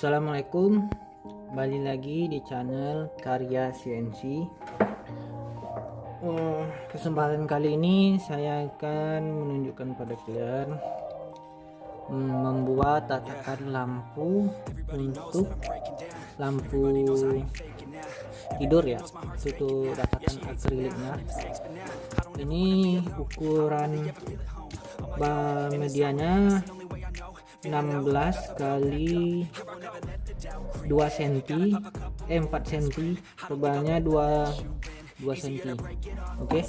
Assalamualaikum, kembali lagi di channel Karya CNC. Kesempatan kali ini saya akan menunjukkan pada kalian membuat tatakan lampu untuk lampu tidur ya. Itu tatakan akriliknya. Ini ukuran medianya 16 kali 2 cm 4 cm, tebalnya 2 cm. Oke.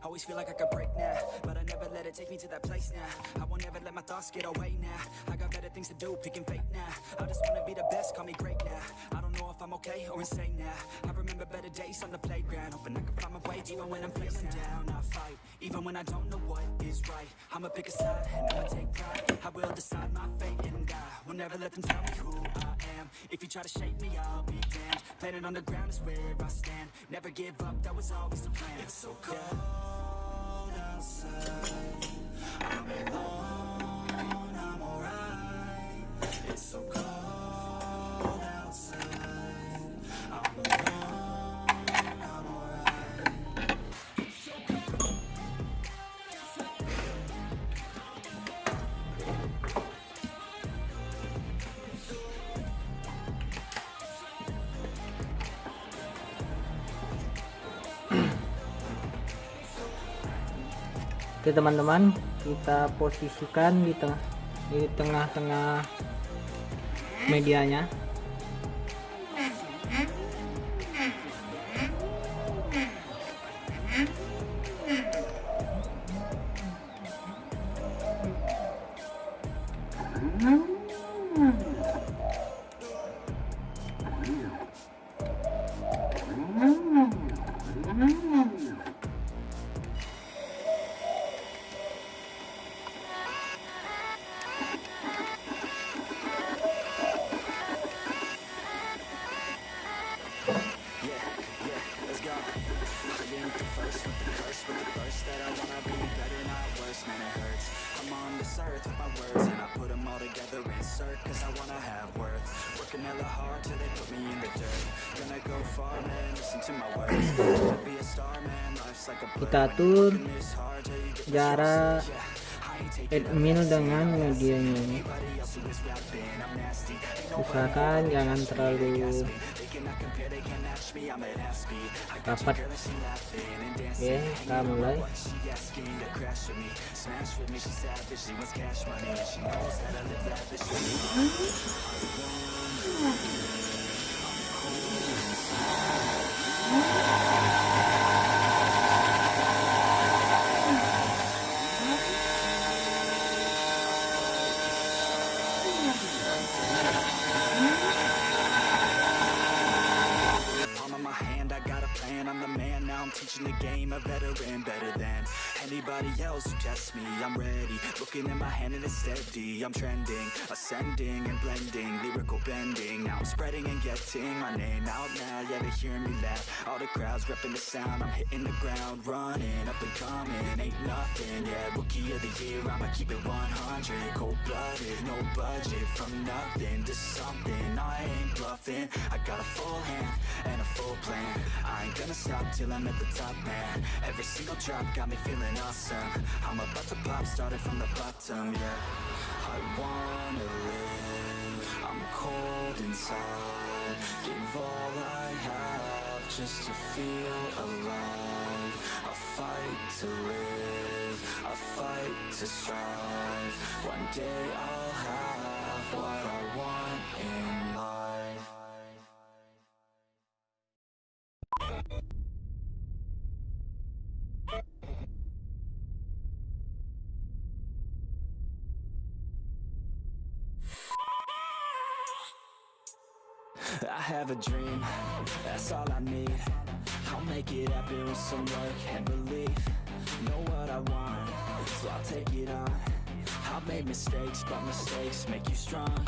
Always feel like I could break now, but I never let it take me to that place now. I won't ever let my thoughts get away now. I got better things to do, picking fate now. I just wanna be the best, call me great now. I don't know if I'm okay or insane now. I remember better days on the playground, hoping I can find my way even when I'm feeling down. I fight, even when I don't know what is right. I'ma pick a side and I'ma take pride. I will decide my fate and I will never let them tell me who I am. If you try to shape me, I'll be damned. Planet on the ground is where I stand. Never give up, that was always the plan. It's so cold. I'm alone, I'm alright. It's so cold outside. I'm alone, I'm alright. It's so cold. Oke teman-teman, kita posisikan di tengah-tengah medianya. I'm on this earth with my words and I put them all together, insert, cause I wanna have worth. Working hella hard till they put me in the dirt. Gonna go far, man, listen to my words. Gonna be a star, man, life's like a Kita atur jarak Endmill dengan medianya ini. Usahakan jangan terlalu rapat. Oke, kita mulai. Teaching the game a veteran better than anybody else who tests me. I'm ready, looking at my hand and it's steady. I'm trending, ascending and blending, lyrical bending. Now I'm spreading and getting my name out now. Yeah, they hearing me laugh. All the crowds repping the sound. I'm hitting the ground, running, up and coming. Ain't nothing, yeah, rookie of the year. I'ma keep it 100, cold-blooded, no budget. From nothing to something, I ain't bluffing. I got a full hand and a full plan. I ain't gonna stop till I'm at the top, man. Every single drop got me feeling awesome. I'm about to pop, started from the bottom, yeah. I wanna live, I'm cold inside. Give all I have just to feel alive. I fight to live, I fight to strive. One day I'll have what I want in life. I have a dream, that's all I need. I'll make it happen with some work and belief. Know what I want, so I'll take it on. I've made mistakes, but mistakes make you strong.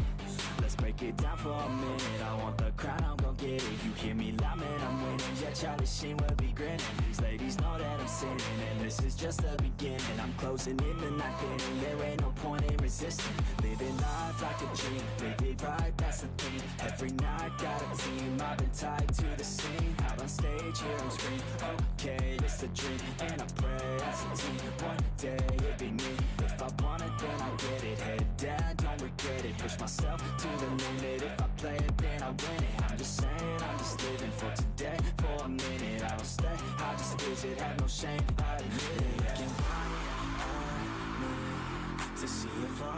Let's break it down for a minute. I want the crown, I'm gon' get it. You hear me loud, man, I'm winning. Yeah, Charlie Sheen will be grinning. These ladies know that I'm sinning, and this is just the beginning. I'm closing in the night inning. There ain't no point in resisting. Living life like a dream, live it right, that's the thing. Every night got a team, I've been tied to the scene. Out on stage, here I'm scream. Okay, it's a dream, and I pray as a team. One day it'll be me. If I want it, then I get it. Head down, don't regret it. Push myself to the limit. If I play it, then I win it. I'm just saying, I'm just living for today. For a minute, I don't stay, I just visit. Have no shame, I admit it. Looking right at me to see if I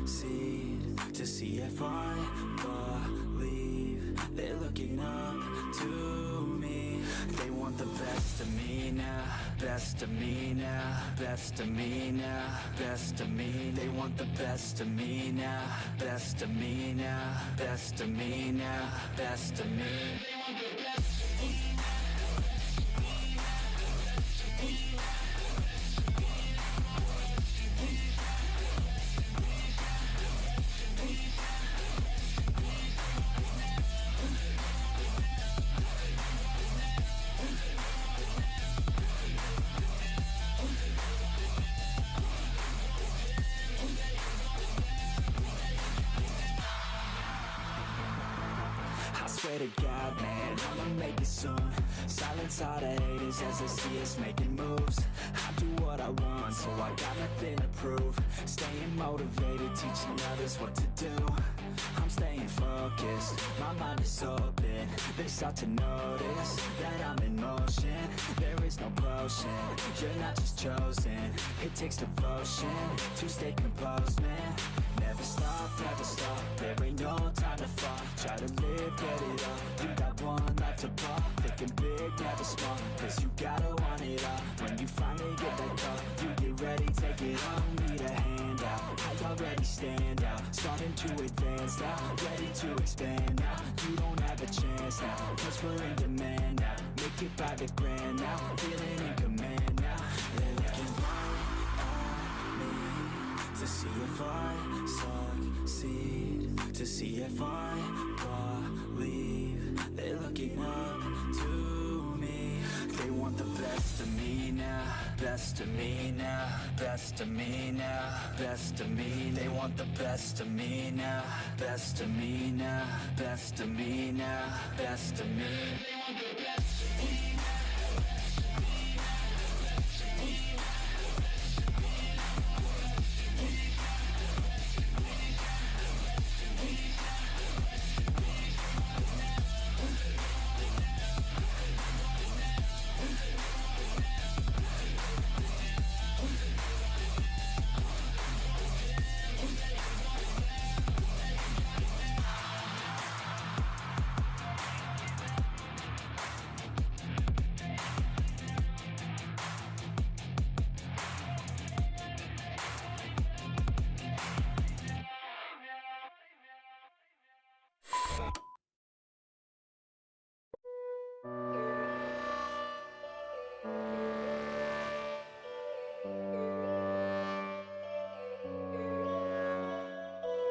succeed, to see if I believe. They're looking up to me. They want the best of me now, best of me now, best of me now, best of me. They want the best of me now, best of me now, best of me now, best of me. They want the best of me. Swear to God, man, I'ma make it soon. Silence all the haters as they see us making moves. I do what I want, so I got nothing to prove. Staying motivated, teaching others what to do. I'm staying focused, my mind is open. They start to notice that I'm in motion. There is no potion, you're not just chosen. It takes devotion to stay composed, man. Never stop, never stop, there ain't no time to fall. Try to live, get it up, you got one life to pop. Thinking big, never small, cause you gotta want it all. When you finally get that call, you get ready, take it on. Need a handout, I already stand out. Starting to advance now, ready to expand now. You don't have a chance now, cause we're in demand now. Make it by the grand now, feeling in command now. They're looking right at me to see if I succeed, to see if I believe. They're looking up to me. They want the best of me now, best of me now, best of me now, best of me. They want the best of me now, best of me now, best of me now, best of me. They want the best of me.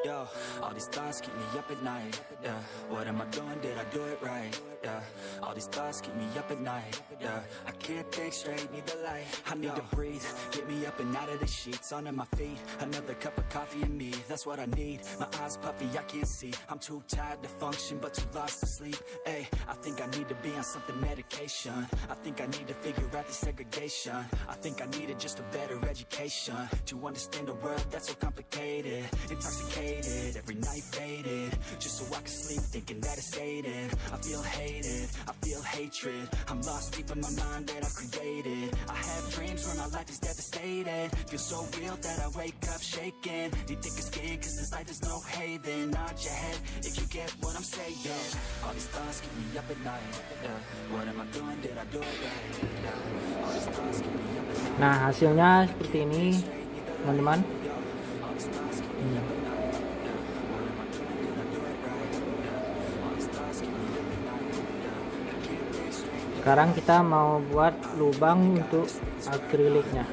Yo, all these thoughts keep me up at night, yeah. What am I doing, did I do it right, yeah. All these thoughts keep me up at night, yeah. I can't think straight, need the light. I need to breathe, get me up and out of the sheets. Under my feet, another cup of coffee and me. That's what I need, my eyes puffy, I can't see. I'm too tired to function, but too lost to sleep. Ay, I think I need to be on something medication. I think I need to figure out the segregation. I think I needed just a better education to understand a world that's so complicated. Intoxicated, every night faded, just so I can sleep thinking that it's hated. I feel hated, I feel feel hatred. I'm lost deep in my mind that I've created. I have dreams where my life is devastated. Feel so real that I wake up shaking. Need thicker skin cause this life is no haven. Nod your head if you get what I'm saying. All these thoughts keep me up at night. What am I doing? Did I do it right? All these thoughts keep me up at night. Nah, hasilnya seperti ini teman-teman. Sekarang kita mau buat lubang untuk akriliknya.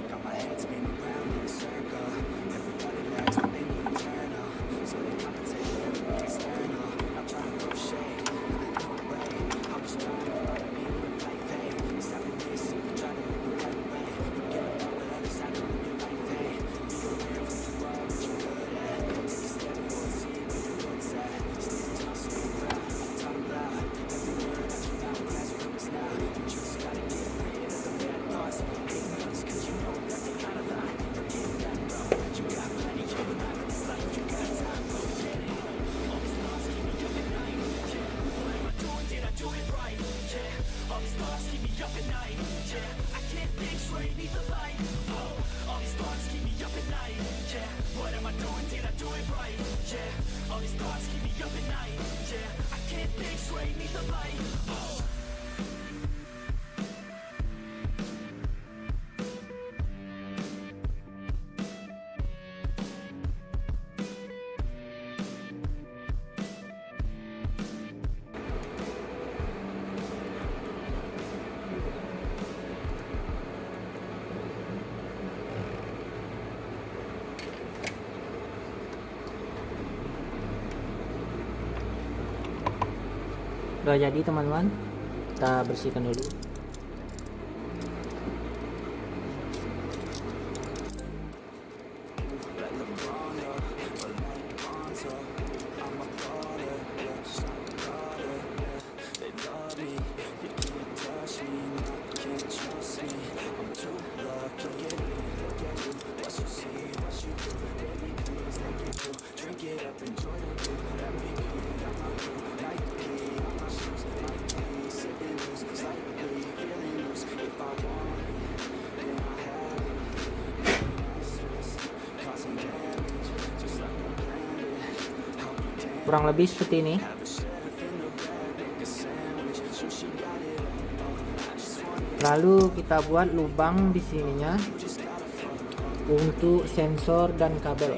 Udah jadi teman-teman, kita bersihkan dulu. Kurang lebih seperti ini. Lalu kita buat lubang di sininya untuk sensor dan kabel.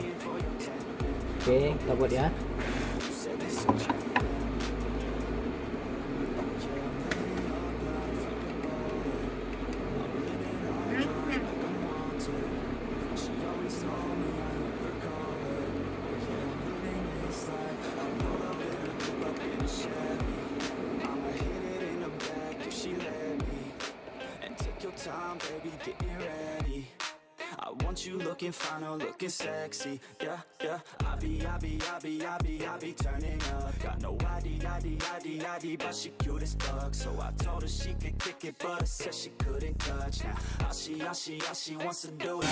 Oke, kita buat ya. Looking fine or looking sexy, yeah, yeah. I be turning up. Got no ID, but she cute as fuck. So I told her she could kick it, but I said she couldn't touch. Now all she wants to do is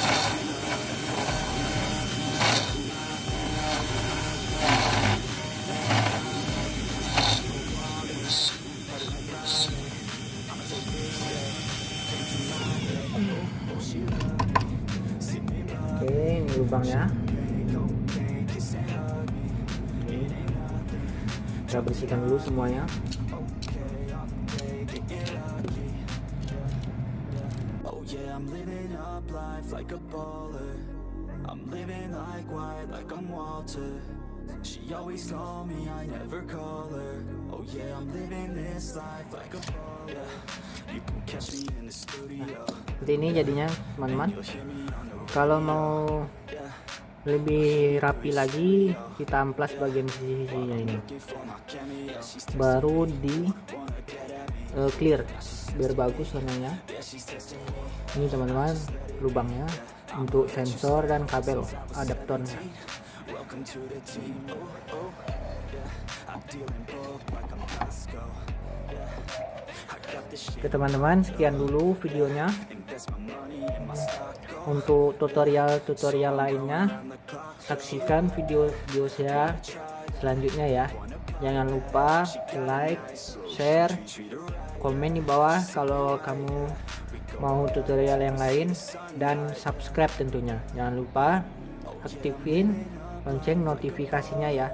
Oke, ini lubangnya. Kita bersihkan dulu semuanya. oh yeah, I'm living up life like a baller. I'm living like white, like I'm Walter. She always told me I never call her. Oh yeah, I'm living this life like a baller. You can catch me in the studio. Seperti ini jadinya teman-teman. Kalau mau lebih rapi lagi, kita amplas bagian sisi-sisinya ini, baru di clear biar bagus warnanya. Ini teman-teman lubangnya untuk sensor dan kabel adaptornya. Oke teman-teman, sekian dulu videonya. Untuk tutorial lainnya, saksikan video saya selanjutnya ya. Jangan lupa like, share, komen di bawah kalau kamu mau tutorial yang lain, dan subscribe tentunya. Jangan lupa aktifin lonceng notifikasinya ya.